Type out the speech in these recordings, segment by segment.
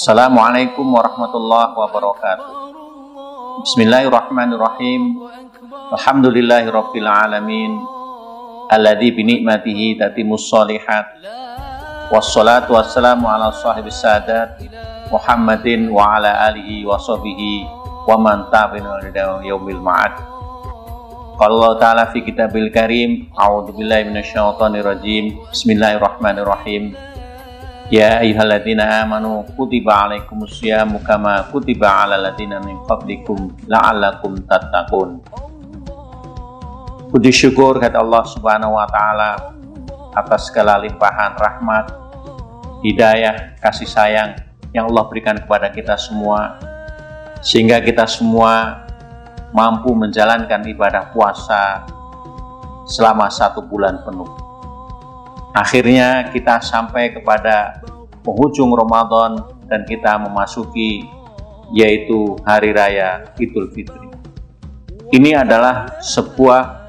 Assalamualaikum warahmatullahi wabarakatuh. Bismillahirrahmanirrahim. Alhamdulillahirabbil alamin. Alladzi bi ni'matihi tatimmus shalihat. Wassalatu wassalamu ala shahibis sadat Muhammadin wa ala alihi wa sahbihi wa man tabi'ahum ila yaumil ma'ad. Qala Allah ta'ala fi kitabil karim, a'udzubillahi minasyaitonir rajim. Bismillahirrahmanirrahim. Ya ayyuhalladzina amanu kutiba alaikumusyamu kama kutiba alal ladzina min qablikum la'allakum tattaqun. Puji syukur kata Allah Subhanahu wa taala atas segala limpahan rahmat, hidayah, kasih sayang yang Allah berikan kepada kita semua, sehingga kita semua mampu menjalankan ibadah puasa selama 1 bulan penuh. Akhirnya kita sampai kepada penghujung Ramadan dan kita memasuki yaitu Hari Raya Idul Fitri. Ini adalah sebuah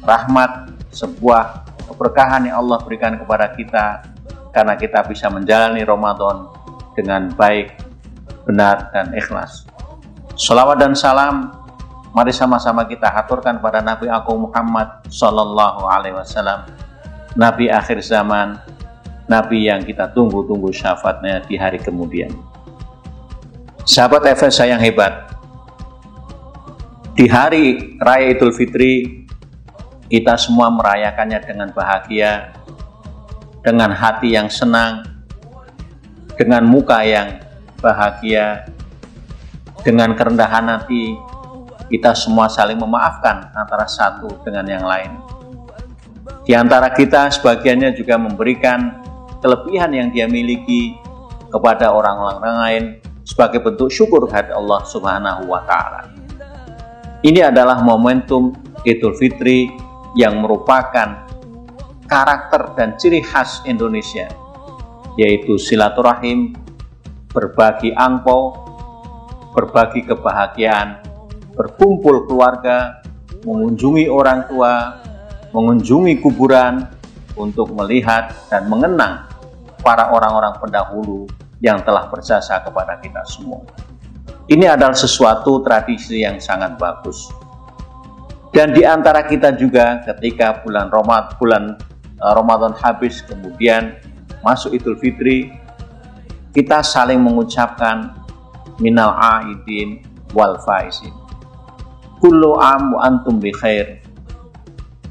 rahmat, sebuah keberkahan yang Allah berikan kepada kita karena kita bisa menjalani Ramadan dengan baik, benar, dan ikhlas. Shalawat dan salam mari sama-sama kita haturkan pada Nabi Agung Muhammad Sallallahu Alaihi Wasallam, Nabi akhir zaman, Nabi yang kita tunggu-tunggu syafaatnya di hari kemudian. Sahabat FS yang hebat, di hari Raya Idul Fitri kita semua merayakannya dengan bahagia, dengan hati yang senang, dengan muka yang bahagia, dengan kerendahan hati. Kita semua saling memaafkan antara satu dengan yang lain. Di antara kita sebagiannya juga memberikan kelebihan yang dia miliki kepada orang-orang lain sebagai bentuk syukur kepada Allah Subhanahu wa taala. Ini adalah momentum Idul Fitri yang merupakan karakter dan ciri khas Indonesia, yaitu silaturahim, berbagi angpau, berbagi kebahagiaan, berkumpul keluarga, mengunjungi orang tua, mengunjungi kuburan untuk melihat dan mengenang para orang-orang pendahulu yang telah berjasa kepada kita semua. Ini adalah sesuatu tradisi yang sangat bagus. Dan di antara kita juga ketika bulan Ramadan habis kemudian masuk Idul Fitri, kita saling mengucapkan minal aidin wal faizin. Kullu am wa antum bi khair.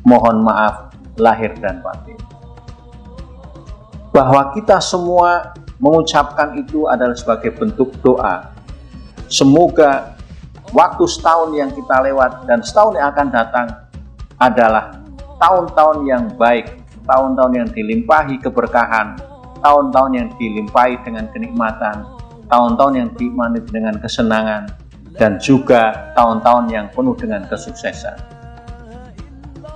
Mohon maaf lahir dan batin. Bahwa kita semua mengucapkan itu adalah sebagai bentuk doa. Semoga waktu setahun yang kita lewat dan setahun yang akan datang adalah tahun-tahun yang baik, tahun-tahun yang dilimpahi keberkahan, tahun-tahun yang dilimpahi dengan kenikmatan, tahun-tahun yang dimanit dengan kesenangan, dan juga tahun-tahun yang penuh dengan kesuksesan.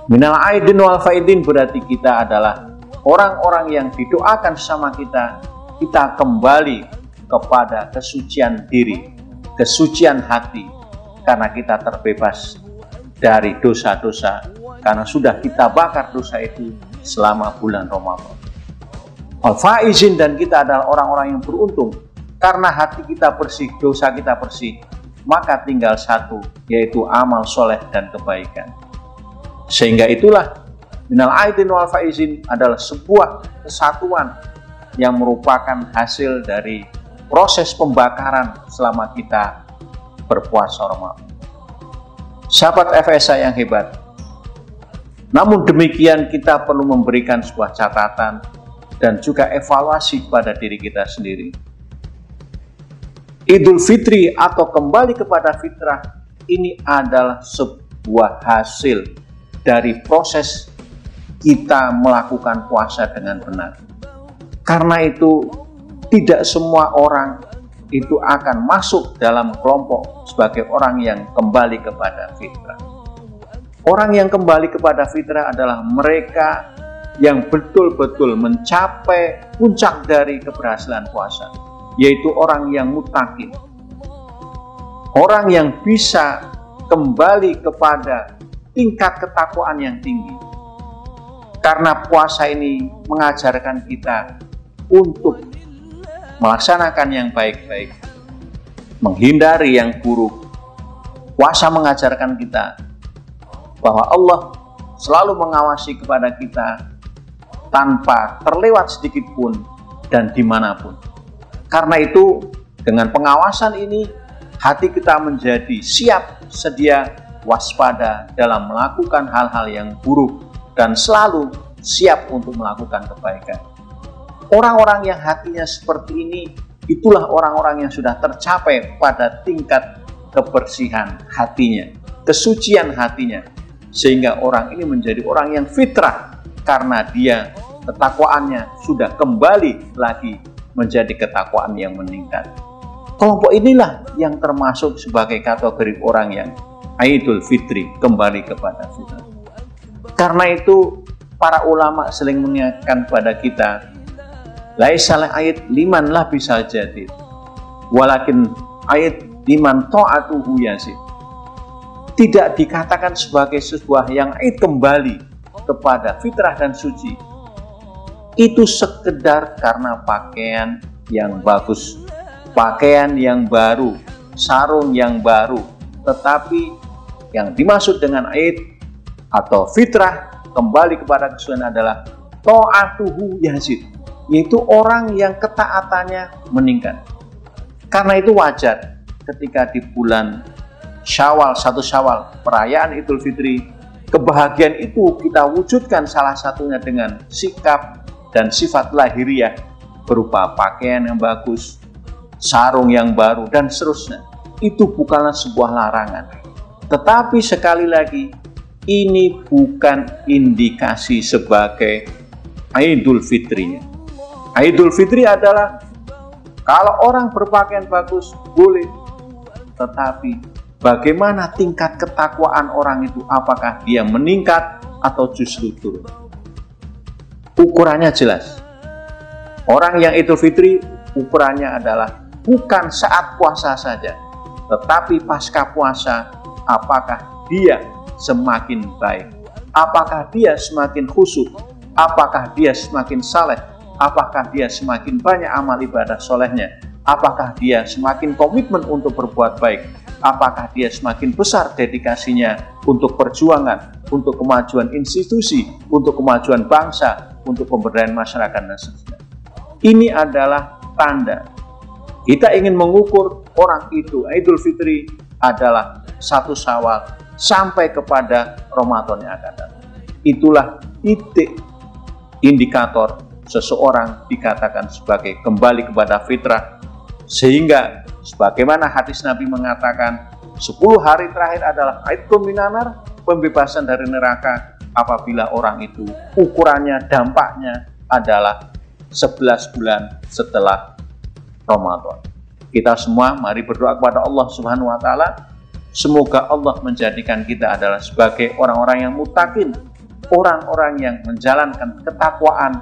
Minal aidin wal faidin berarti kita adalah orang-orang yang didoakan sama kita kembali kepada kesucian diri, kesucian hati, karena kita terbebas dari dosa-dosa, karena sudah kita bakar dosa itu selama bulan Ramadan. Al-faizin, dan kita adalah orang-orang yang beruntung, karena hati kita bersih, dosa kita bersih, maka tinggal satu, yaitu amal soleh dan kebaikan. Sehingga itulah minal aidin wal faizin adalah sebuah kesatuan yang merupakan hasil dari proses pembakaran selama kita berpuasa Ramadan. Sahabat FSA yang hebat, namun demikian kita perlu memberikan sebuah catatan dan juga evaluasi pada diri kita sendiri. Idul Fitri atau kembali kepada fitrah ini adalah sebuah hasil dari proses kita melakukan puasa dengan benar. Karena itu tidak semua orang itu akan masuk dalam kelompok sebagai orang yang kembali kepada fitrah. Orang yang kembali kepada fitrah adalah mereka yang betul-betul mencapai puncak dari keberhasilan puasa, yaitu orang yang muttaqin. Orang yang bisa kembali kepada tingkat ketakwaan yang tinggi. Karena puasa ini mengajarkan kita untuk melaksanakan yang baik-baik, menghindari yang buruk. Puasa mengajarkan kita bahwa Allah selalu mengawasi kepada kita tanpa terlewat sedikit pun dan dimanapun. Karena itu, dengan pengawasan ini, hati kita menjadi siap, sedia, waspada dalam melakukan hal-hal yang buruk dan selalu siap untuk melakukan kebaikan. Orang-orang yang hatinya seperti ini, itulah orang-orang yang sudah tercapai pada tingkat kebersihan hatinya, kesucian hatinya, sehingga orang ini menjadi orang yang fitrah karena dia ketakwaannya sudah kembali lagi menjadi ketakwaan yang meningkat. Kelompok inilah yang termasuk sebagai kategori orang yang Idul Fitri, kembali kepada fitrah. Karena itu para ulama sering mengingatkan pada kita, laisal aid liman lah bisa jadi, walakin aid liman ta'atuhu yazid. Tidak dikatakan sebagai sebuah yang aid kembali kepada fitrah dan suci, itu sekedar karena pakaian yang bagus, pakaian yang baru, sarung yang baru. Tetapi yang dimaksud dengan aid atau fitrah kembali kepada kesucian adalah ta'atuhu yazid, yaitu orang yang ketaatannya meningkat. Karena itu wajar ketika di bulan Syawal, 1 Syawal, perayaan Idul Fitri, kebahagiaan itu kita wujudkan salah satunya dengan sikap dan sifat lahiriah berupa pakaian yang bagus, sarung yang baru, dan seterusnya. Itu bukanlah sebuah larangan. Tetapi sekali lagi, ini bukan indikasi sebagai Idul Fitrinya. Idul Fitri adalah kalau orang berpakaian bagus boleh, tetapi bagaimana tingkat ketakwaan orang itu, apakah dia meningkat atau justru turun? Ukurannya jelas. Orang yang Idul Fitri ukurannya adalah bukan saat puasa saja, tetapi pasca puasa, apakah dia semakin baik, apakah dia semakin khusyuk, apakah dia semakin saleh, apakah dia semakin banyak amal ibadah solehnya, apakah dia semakin komitmen untuk berbuat baik, apakah dia semakin besar dedikasinya untuk perjuangan, untuk kemajuan institusi, untuk kemajuan bangsa, untuk pemberdayaan masyarakat dan seterusnya. Ini adalah tanda kita ingin mengukur orang itu. Idul Fitri adalah 1 Syawal sampai kepada Ramadan yang akan datang. Itulah titik indikator seseorang dikatakan sebagai kembali kepada fitrah, sehingga sebagaimana hadis Nabi mengatakan 10 hari terakhir adalah Aidkum minanar, pembebasan dari neraka, apabila orang itu ukurannya, dampaknya adalah 11 bulan setelah Ramadan. Kita semua mari berdoa kepada Allah Subhanahu wa Ta'ala, semoga Allah menjadikan kita adalah sebagai orang-orang yang muttaqin, orang-orang yang menjalankan ketakwaan,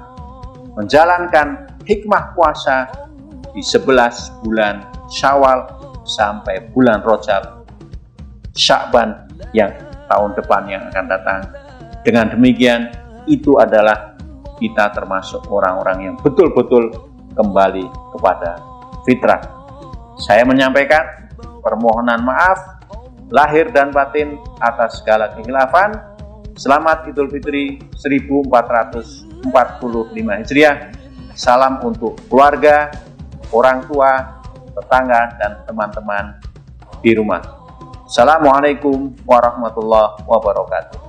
menjalankan hikmah puasa di 11 bulan Syawal sampai bulan Rajab, Sya'ban yang tahun depan yang akan datang. Dengan demikian, itu adalah kita termasuk orang-orang yang betul-betul kembali kepada fitrah. Saya menyampaikan permohonan maaf lahir dan batin atas segala kekhilafan. Selamat Idul Fitri 1445 Hijriah. Salam untuk keluarga, orang tua, tetangga, dan teman-teman di rumah. Assalamualaikum warahmatullahi wabarakatuh.